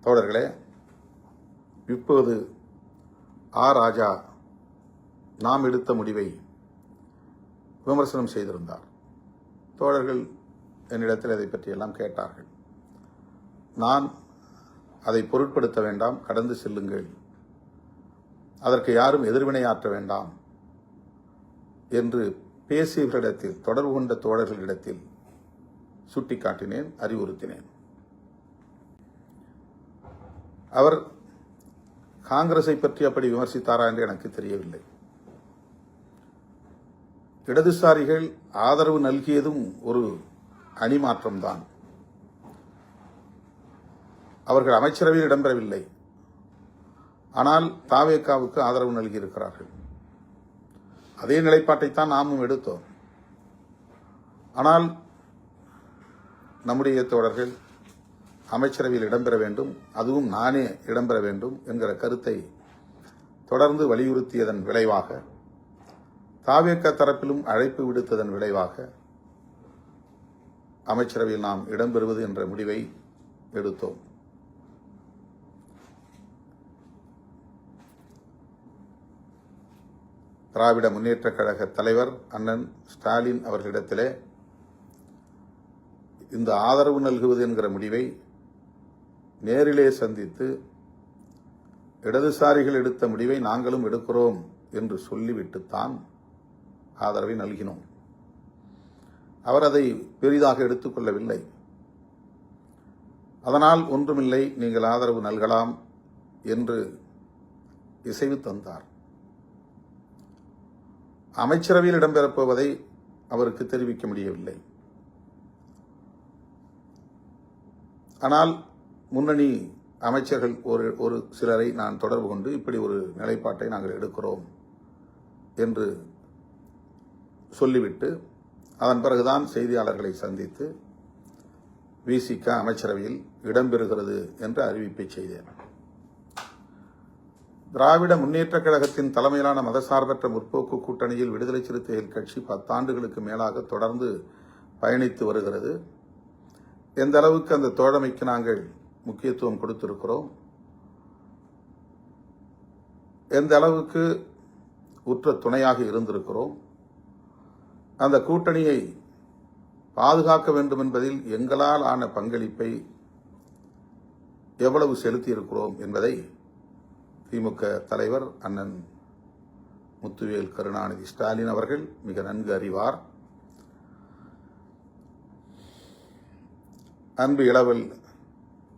தோழர்களே, இப்போது ராஜா நாம் எடுத்த முடிவை விமர்சனம் செய்திருந்தார். தோழர்கள் என்னிடத்தில் அதை பற்றியெல்லாம் கேட்டார்கள். நான் அதை பொருட்படுத்த வேண்டாம், கடந்து செல்லுங்கள், அதற்கு யாரும் எதிர்வினையாற்ற வேண்டாம் என்று பேசியவர்களிடத்தில், தொடர்பு கொண்ட தோழர்களிடத்தில் சுட்டிக்காட்டினேன், அறிவுறுத்தினேன். அவர் காங்கிரஸை பற்றி அப்படி விமர்சித்தாரா என்று எனக்கு தெரியவில்லை. இடதுசாரிகள் ஆதரவு நல்கியதும் ஒரு அணிமாற்றம்தான். அவர்கள் அமைச்சரவையில் இடம்பெறவில்லை, ஆனால் தாவேகாவுக்கு ஆதரவு நல்கியிருக்கிறார்கள். அதே நிலைப்பாட்டைத்தான் நாமும் எடுத்தோம். ஆனால் நம்முடைய தோழர்கள் அமைச்சரவையில் இடம்பெற வேண்டும், அதுவும் நானே இடம்பெற வேண்டும் என்கிற கருத்தை தொடர்ந்து வலியுறுத்தியதன் விளைவாக, தாவேகா தரப்பிலும் அழைப்பு விடுத்ததன் விளைவாக அமைச்சரவையில் நாம் இடம்பெறுவது என்ற முடிவை எடுத்தோம். திராவிட முன்னேற்றக் கழக தலைவர் அண்ணன் ஸ்டாலின் அவர்களிடத்திலே இந்த ஆதரவு நல்குவது என்கிற முடிவை நேரிலே சந்தித்து, இடதுசாரிகள் எடுத்த முடிவை நாங்களும் எடுக்கிறோம் என்று சொல்லிவிட்டுத்தான் ஆதரவை நல்கினோம். அவர் அதை பெரிதாக எடுத்துக்கொள்ளவில்லை. அதனால் ஒன்றுமில்லை, நீங்கள் ஆதரவு நல்கலாம் என்று இசைவு தந்தார். அமைச்சரவையில் இடம்பெறப்போவதை அவருக்கு தெரிவிக்க முடியவில்லை. ஆனால் முன்னணி அமைச்சர்கள் ஒரு சிலரை நான் தொடர்பு கொண்டு இப்படி ஒரு நிலைப்பாட்டை நாங்கள் எடுக்கிறோம் என்று சொல்லிவிட்டு, அதன் பிறகுதான் செய்தியாளர்களை சந்தித்து விசிக அமைச்சரவையில் இடம்பெறுகிறது என்ற அறிவிப்பை செய்தேன். திராவிட முன்னேற்றக் கழகத்தின் தலைமையிலான மதசார்பற்ற முற்போக்கு கூட்டணியில் விடுதலை சிறுத்தைகள் கட்சி 10 ஆண்டுகளுக்கு மேலாக தொடர்ந்து பயணித்து வருகிறது. எந்த அளவுக்கு அந்த தோழமைக்கு நாங்கள் முக்கியத்துவம் கொடுத்திருக்கிறோம், எந்த அளவுக்கு உற்ற துணையாக இருந்திருக்கிறோம், அந்த கூட்டணியை பாதுகாக்க வேண்டும் என்பதில் எங்களால் ஆன பங்களிப்பை எவ்வளவு செலுத்தியிருக்கிறோம் என்பதை திமுக தலைவர் அண்ணன் முத்துவேல் கருணாநிதி ஸ்டாலின் அவர்கள் மிக நன்கு அறிவார். அன்பு இளவல்